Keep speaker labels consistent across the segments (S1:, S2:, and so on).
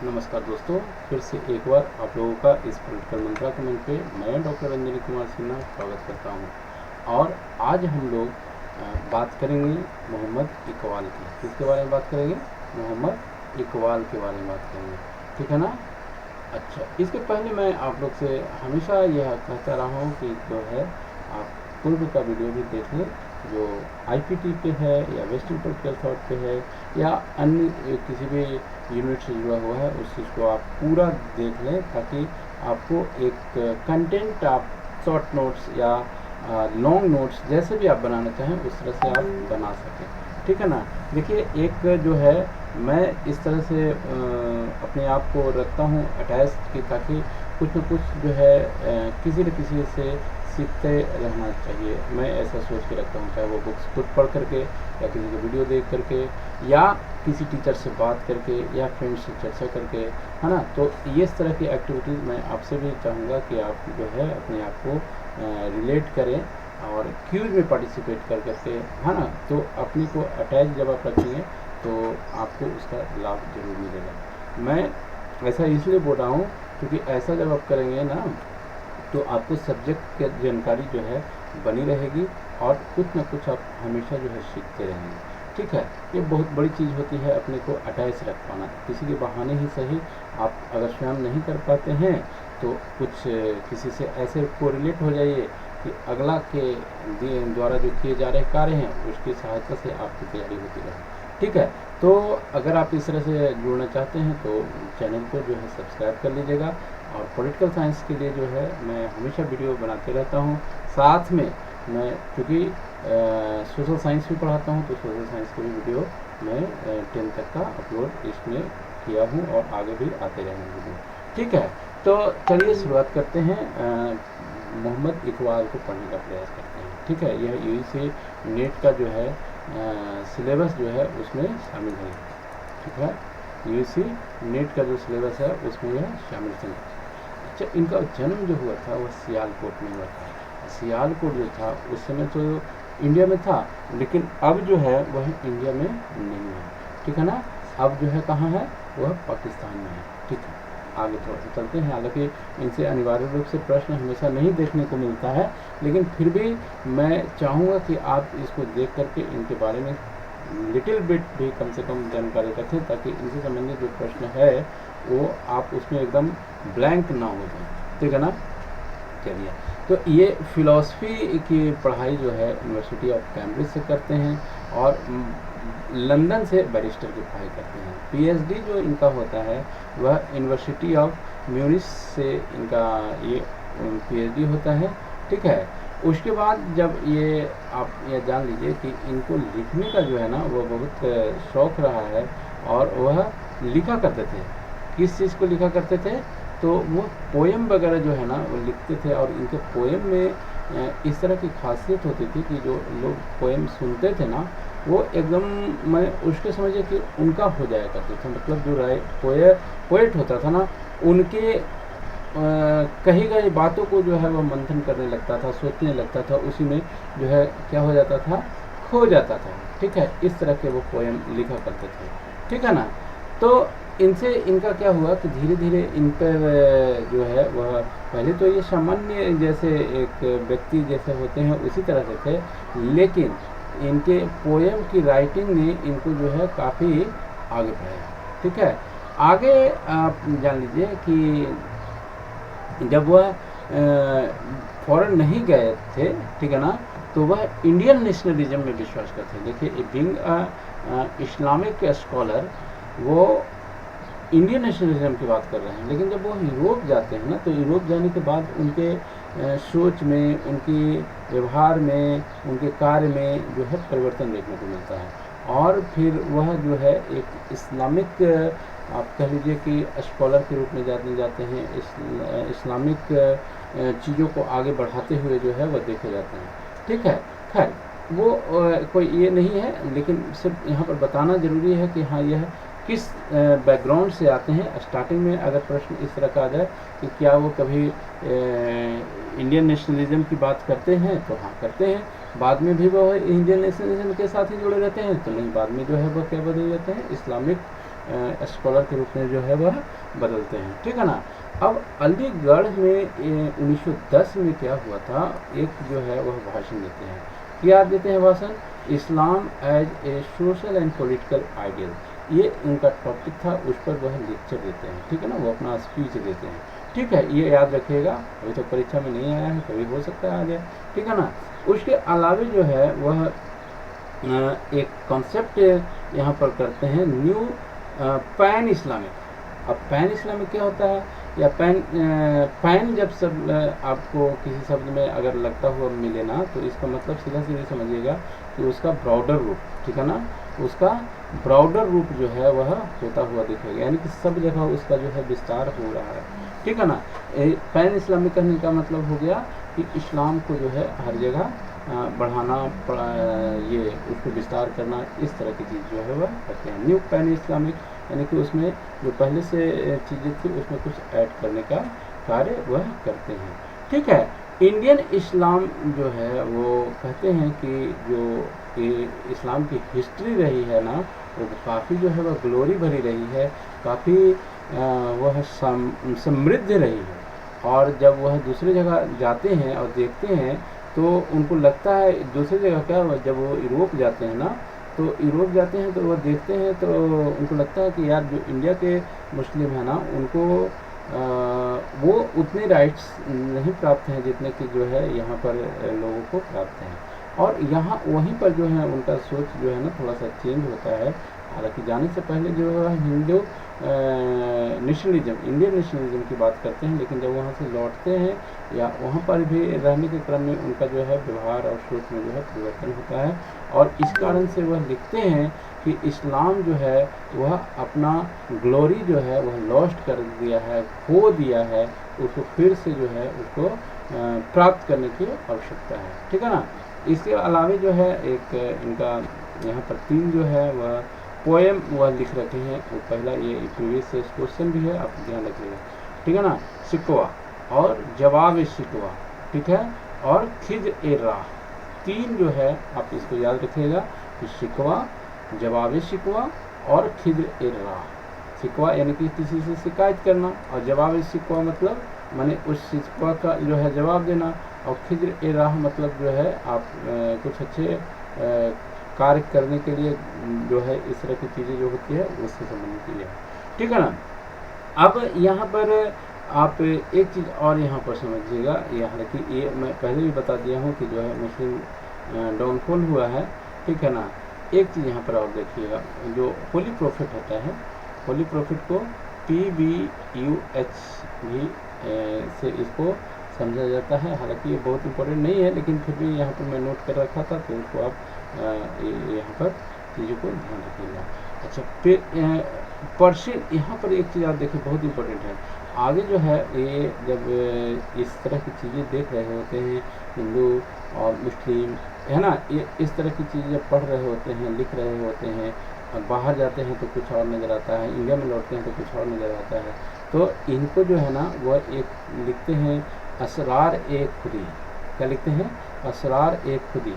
S1: नमस्कार दोस्तों, फिर से एक बार आप लोगों का इस पॉलिटिकल मंत्रा कमेंट पे मैं डॉक्टर अंजनी कुमार सिन्हा स्वागत करता हूं। और आज हम लोग बात करेंगे मोहम्मद इकबाल की। किसके बारे में बात करेंगे? मोहम्मद इकबाल के बारे में बात करेंगे, ठीक है ना। अच्छा, इसके पहले मैं आप लोग से हमेशा यह कहता रहा हूँ कि जो है आप पूर्व का वीडियो भी देख लें, जो आईपीटी पे है या वेस्टर्न पॉलिटिकल थॉट पे है या अन्य किसी भी यूनिट से जुड़ा हुआ है, उस चीज़ को आप पूरा देख लें ताकि आपको एक कंटेंट आप शॉर्ट नोट्स या लॉन्ग नोट्स जैसे भी आप बनाना चाहें उस तरह से आप बना सकें, ठीक है ना। देखिए, एक जो है मैं इस तरह से अपने आप को रखता हूँ अटैच कि ताकि कुछ न कुछ जो है किसी न किसी से सीखते रहना चाहिए। मैं ऐसा सोच के रखता हूँ, चाहे वो बुक्स खुद पढ़ करके या किसी का वीडियो देख करके या किसी टीचर से बात करके या फ्रेंड से चर्चा करके, है ना। तो ये इस तरह की एक्टिविटीज़ मैं आपसे भी चाहूँगा कि आप जो है अपने आप को रिलेट करें और क्यूज में पार्टिसिपेट कर करके, है ना। तो अपने को अटैच जब आप रखेंगे तो आपको उसका लाभ जरूर मिलेगा। मैं ऐसा इसलिए बोल रहा हूँ क्योंकि ऐसा जब आप करेंगे ना तो आपको सब्जेक्ट की जानकारी जो है बनी रहेगी और कुछ ना कुछ आप हमेशा जो है सीखते रहेंगे, ठीक है। ये बहुत बड़ी चीज़ होती है अपने को अटैच रख पाना। किसी के बहाने ही सही, आप अगर स्वयं नहीं कर पाते हैं तो कुछ किसी से ऐसे कोरिलेट हो जाइए कि अगला के द्वारा जो किए जा रहे कार्य हैं उसकी सहायता से आपकी तैयारी होती रहे, ठीक है। तो अगर आप इस तरह से जुड़ना चाहते हैं तो चैनल को जो है सब्सक्राइब कर लीजिएगा। और पॉलिटिकल साइंस के लिए जो है मैं हमेशा वीडियो बनाते रहता हूँ। साथ में मैं क्योंकि सोशल साइंस भी पढ़ाता हूँ तो सोशल साइंस के भी वीडियो मैं 10 तक का अपलोड इसमें किया हूँ और आगे भी आते रहेंगे वीडियो, ठीक है। तो चलिए शुरुआत करते हैं, मोहम्मद इकबाल को पढ़ने का प्रयास करते हैं, ठीक है। यह यूजीसी नेट का जो है सिलेबस जो है उसमें शामिल है, ठीक है। यूजीसी नेट का जो सिलेबस है उसमें यह शामिल है। अच्छा, इनका जन्म जो हुआ था वह सियालकोट में हुआ था। सियालकोट जो था उस समय तो इंडिया में था, लेकिन अब जो है वह इंडिया में नहीं है, ठीक है ना। अब जो है कहाँ है? वह पाकिस्तान में है, ठीक है। आगे थोड़ा सा चलते हैं। हालांकि इनसे अनिवार्य रूप से प्रश्न हमेशा नहीं देखने को मिलता है, लेकिन फिर भी मैं चाहूँगा कि आप इसको देख करके इनके बारे में लिटिल बिट भी कम से कम जानकारी रखें ताकि इनसे संबंधित जो प्रश्न है वो आप उसमें एकदम ब्लैंक ना हो जाए, ठीक है ना। चलिए, तो ये फ़िलॉसफ़ी की पढ़ाई जो है यूनिवर्सिटी ऑफ कैम्ब्रिज से करते हैं और लंदन से बैरिस्टर की पढ़ाई करते हैं। पीएचडी जो इनका होता है वह यूनिवर्सिटी ऑफ म्यूनिच से इनका ये पीएचडी होता है, ठीक है। उसके बाद जब ये आप ये जान लीजिए कि इनको लिखने का जो है ना वो बहुत शौक़ रहा है और वह लिखा करते थे। किस चीज़ को लिखा करते थे? तो वो पोएम वगैरह जो है ना वो लिखते थे और इनके पोएम में इस तरह की खासियत होती थी कि जो लोग पोएम सुनते थे ना वो एकदम मैं उसके समझिए कि उनका हो जाया करते थे। मतलब जो पोएट होता था ना उनके कही गई बातों को जो है वह मंथन करने लगता था, सोचने लगता था, उसी में जो है क्या हो जाता था, खो जाता था, ठीक है। इस तरह के वो पोएम लिखा करते थे, ठीक है ना। तो इनसे इनका क्या हुआ कि धीरे धीरे इन पर जो है वह पहले तो ये सामान्य जैसे एक व्यक्ति जैसे होते हैं उसी तरह से थे, लेकिन इनके पोएम की राइटिंग ने इनको जो है काफ़ी आगे बढ़ाया, ठीक है। आगे आप जान लीजिए कि जब वह फॉरेन नहीं गए थे, ठीक है ना, तो वह इंडियन नेशनलिज्म में विश्वास करते हैं। देखिए, बीइंग इस्लामिक स्कॉलर वो इंडियन नेशनलिज्म की बात कर रहे हैं, लेकिन जब वो यूरोप जाते हैं ना तो यूरोप जाने के बाद उनके सोच में, उनकी व्यवहार में, उनके कार्य में जो है परिवर्तन देखने को मिलता है और फिर वह जो है एक इस्लामिक आप कह लीजिए कि स्कॉलर के रूप में जाने जाते हैं। इस्लामिक चीज़ों को आगे बढ़ाते हुए जो है वह देखे जाते हैं, ठीक है। खैर वो कोई ये नहीं है, लेकिन सिर्फ यहाँ पर बताना ज़रूरी है कि हाँ यह किस बैकग्राउंड से आते हैं। स्टार्टिंग में अगर प्रश्न इस तरह का आ जाए कि क्या वो कभी इंडियन नेशनलिज्म की बात करते हैं तो हाँ करते हैं, बाद में भी वो इंडियन नेशनलिज्म के साथ ही जुड़े रहते हैं तो नहीं, बाद में जो है वो क्या बदल जाते हैं, इस्लामिक स्कॉलर के रूप में जो है वह बदलते हैं, ठीक है ना। अब अलीगढ़ में 1910 में क्या हुआ था, एक जो है वह भाषण देते हैं। क्या देते हैं भाषण? Islam as a social and political ideal, ये उनका टॉपिक था, उस पर वह लेक्चर देते हैं, ठीक है ना, वो अपना स्पीच देते हैं, ठीक है। ये याद रखिएगा, अभी तो परीक्षा में नहीं आया है, कभी हो सकता है आ जाए, ठीक है ना। उसके अलावा जो है वह एक कॉन्सेप्ट यहाँ पर करते हैं, न्यू पैन इस्लामिक। अब पैन इस्लामिक क्या होता है, या पैन जब सब आपको किसी शब्द में अगर लगता हुआ मिले ना, तो इसका मतलब सीधा सीधे समझिएगा कि उसका ब्रॉडर रूप, ठीक है ना, उसका ब्रॉडर रूप जो है वह होता हुआ दिखेगा, यानी कि सब जगह उसका जो है विस्तार हो रहा है, ठीक है ना। पैन इस्लामिक कहने का मतलब हो गया कि इस्लाम को जो है हर जगह बढ़ाना, ये उसको विस्तार करना, इस तरह की चीज़ जो है वह करते हैं। न्यू पैन इस्लामिक यानी कि उसमें जो पहले से चीज़ें थी उसमें कुछ ऐड करने का कार्य वह करते हैं, ठीक है। इंडियन इस्लाम जो है वो कहते हैं कि जो इस्लाम की हिस्ट्री रही है ना, वो काफ़ी जो है वह ग्लोरी भरी रही है, काफ़ी वह समृद्ध रही है। और जब वह दूसरी जगह जाते हैं और देखते हैं तो उनको लगता है, दूसरी जगह क्या, जब वो यूरोप जाते हैं ना, तो यूरोप जाते हैं तो वह देखते हैं तो उनको लगता है कि यार जो इंडिया के मुस्लिम हैं ना, उनको वो उतने राइट्स नहीं प्राप्त हैं जितने कि जो है यहाँ पर लोगों को प्राप्त हैं। और यहाँ वहीं पर जो है उनका सोच जो है ना थोड़ा सा चेंज होता है। हालांकि जाने से पहले जो है हिंदू नेशनलिज्म, इंडियन नेशनलिज्म की बात करते हैं, लेकिन जब वहाँ से लौटते हैं या वहाँ पर भी रहने के क्रम में उनका जो है व्यवहार और सोच में जो है परिवर्तन होता है। और इस कारण से वह लिखते हैं कि इस्लाम जो है वह अपना ग्लोरी जो है वह लॉस्ट कर दिया है, खो दिया है, उसको फिर से जो है उसको प्राप्त करने की आवश्यकता है, ठीक है ना। इसके अलावा जो है एक इनका यहाँ पर 3 जो है वह पोएम वह लिख रखे हैं। वो पहला, ये प्रीवियस क्वेश्चन भी है, आप ध्यान रखिएगा, ठीक है ना। शिकवा और जवाब शिकवा, ठीक है, और खिज ए राह, 3 जो है आप इसको याद रखिएगा कि शिकवा, जवाब शिकवा और खिज ए राह। शिकवा यानी कि किसी से शिकायत करना, और जवाब शिकवा मतलब माने उस शिकवा का जो है जवाब देना, और खिज ए राह मतलब जो है आप कुछ अच्छे कार्य करने के लिए जो है इस तरह की चीज़ें जो होती है उससे संबंधित है, ठीक है ना। अब यहाँ पर आप एक चीज़ और यहाँ पर समझिएगा, हालांकि ये मैं पहले भी बता दिया हूँ कि जो है मुस्लिम डाउनफॉल हुआ है, ठीक है ना। एक चीज़ यहाँ पर और देखिएगा, जो होली प्रॉफिट होता है, होली प्रॉफिट को PBUH भी से इसको समझा जाता है। हालांकि ये बहुत इंपॉर्टेंट नहीं है, लेकिन फिर भी यहाँ पर मैं नोट कर रखा था, तो उसको आप यहाँ पर चीज़ों को ध्यान रखिएगा। अच्छा, फिर पर्शियन, यहाँ पर एक चीज़ आप देखिए बहुत इंपॉर्टेंट है। आगे जो है ये जब इस तरह की चीज़ें देख रहे होते हैं, हिंदू और मुस्लिम, है ना, ये इस तरह की चीज़ें जब पढ़ रहे होते हैं, लिख रहे होते हैं, और बाहर जाते हैं तो कुछ और नज़र आता है, इंडिया में लौटते हैं तो कुछ और नज़र आता है। तो इनको जो है ना वह एक लिखते हैं असरार ए खुदी। क्या लिखते हैं? असरार ए खुदी।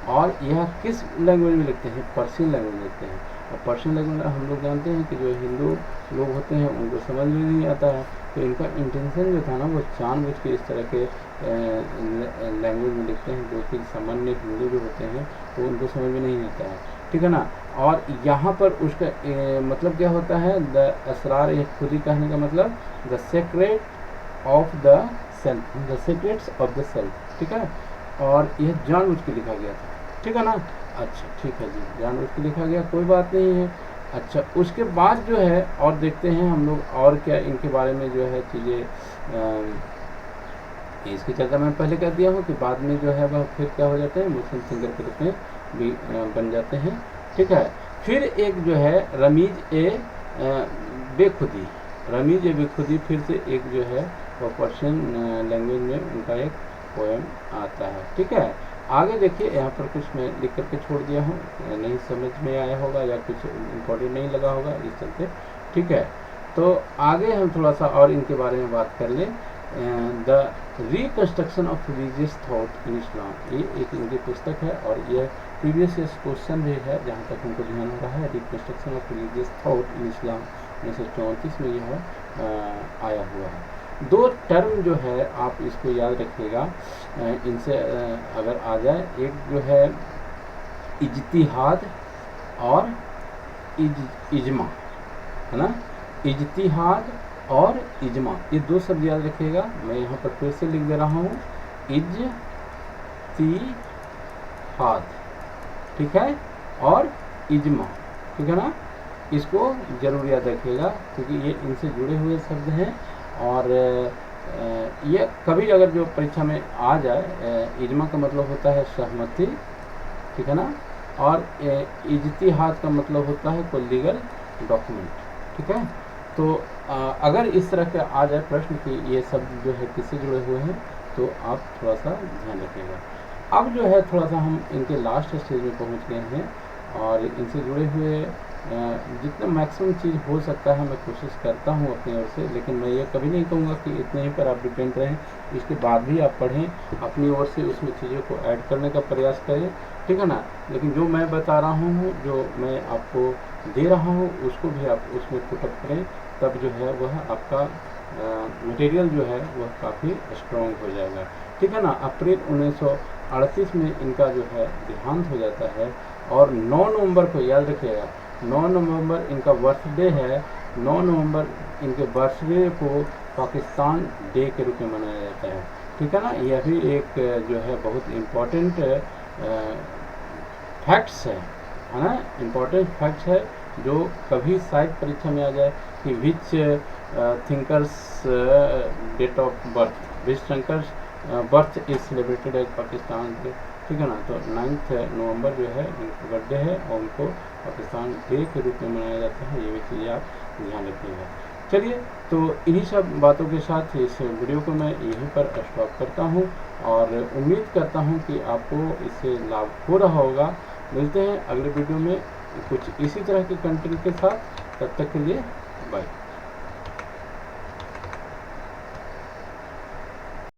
S1: और यह किस लैंग्वेज में लिखते हैं? पर्शियन लैंग्वेज में लिखते हैं। और पर्शियन लैंग्वेज हम लोग जानते हैं कि जो हिंदू लोग होते हैं उनको समझ में नहीं आता है, तो इनका इंटेंशन जो था ना वो जानबूझ के इस तरह के लैंग्वेज में लिखते हैं, जो कि सामान्य हिंदू जो होते हैं वो उनको समझ में नहीं आता है, ठीक है ना। और यहाँ पर उसका मतलब क्या होता है? द असरार ए खुदी कहने का मतलब the secret of the self, the secrets of the self, ठीक है। और यह जानबूझ के लिखा गया था, ठीक है ना। अच्छा ठीक है जी, जानबूझ के लिखा गया, कोई बात नहीं है। अच्छा, उसके बाद जो है और देखते हैं हम लोग और क्या इनके बारे में जो है चीज़ें, इसकी चर्चा मैं पहले कर दिया हूँ कि बाद में जो है वह फिर क्या हो जाते हैं, मुस्लिम सिंगर के रूप में भी बन जाते हैं, ठीक है। फिर एक जो है रमीज ए बेखुदी, रमीज ए बेखुदी फिर से एक जो है वो पर्शियन लैंग्वेज में उनका एक पोएम आता है, ठीक है। आगे देखिए, यहाँ पर कुछ मैं लिख करके छोड़ दिया हूँ, नहीं समझ में आया होगा या कुछ इम्पोर्टेंट नहीं लगा होगा, इस चलते, ठीक है। तो आगे हम थोड़ा सा और इनके बारे में बात कर लें। The reconstruction of religious thought in Islam, ये एक इनकी पुस्तक है और यह प्रीवियस ईयर क्वेश्चन भी है जहाँ तक हमको ध्यान हो रहा है। Reconstruction of religious thought in Islam 1934 में यह आया हुआ है। 2 टर्म जो है आप इसको याद रखिएगा, इनसे अगर आ जाए, एक जो है इज्तिहाद और इजमा, है ना, इज्तिहाद और इजमा, ये 2 शब्द याद रखिएगा। मैं यहाँ पर फिर से लिख दे रहा हूँ, इज्तिहाद, ठीक है, और इजमा, ठीक है ना, इसको जरूर याद रखिएगा क्योंकि ये इनसे जुड़े हुए शब्द हैं। और ये कभी अगर जो परीक्षा में आ जाए, इजमा का मतलब होता है सहमति, ठीक है ना, और इज्तिहाद का मतलब होता है कोई लीगल डॉक्यूमेंट, ठीक है। तो अगर इस तरह के आ जाए प्रश्न कि ये शब्द जो है किससे जुड़े हुए हैं, तो आप थोड़ा सा ध्यान रखिएगा। अब जो है थोड़ा सा हम इनके लास्ट स्टेज में पहुंच गए हैं और इनसे जुड़े हुए जितना मैक्सिमम चीज़ हो सकता है मैं कोशिश करता हूं अपनी ओर से, लेकिन मैं ये कभी नहीं कहूँगा कि इतने ही पर आप डिपेंड रहें। इसके बाद भी आप पढ़ें, अपनी ओर से उसमें चीज़ों को ऐड करने का प्रयास करें, ठीक है ना। लेकिन जो मैं बता रहा हूँ, जो मैं आपको दे रहा हूँ, उसको भी आप उसमें पुटअप करें, तब जो है वह आपका मटेरियल जो है वह काफ़ी स्ट्रॉन्ग हो जाएगा, ठीक है ना। अप्रैल 1938 में इनका जो है देहांत हो जाता है और 9 नवंबर को याद रखिएगा, 9 नवंबर इनका बर्थडे है। 9 नवंबर इनके बर्थडे को पाकिस्तान डे के रूप में मनाया जाता है, ठीक है ना। यह भी एक जो है बहुत इम्पोर्टेंट फैक्ट्स है ना, इम्पोर्टेंट फैक्ट्स है जो कभी शायद परीक्षा में आ जाए कि which thinkers date of birth, which thinkers birth is celebrated as Pakistan day, ठीक है ना। तो 9 नवंबर जो है इनका बर्थडे है और उनको पाकिस्तान डे के रूप में मनाया जाता है, ये भी चीज़ें आप ध्यान रखिएगा। चलिए, तो इन्हीं सब बातों के साथ इस वीडियो को मैं यहीं पर स्टॉप करता हूं और उम्मीद करता हूं कि आपको इससे लाभ हो रहा होगा। मिलते हैं अगले वीडियो में कुछ इसी तरह के कंटेंट के साथ, तब तक के लिए बाय।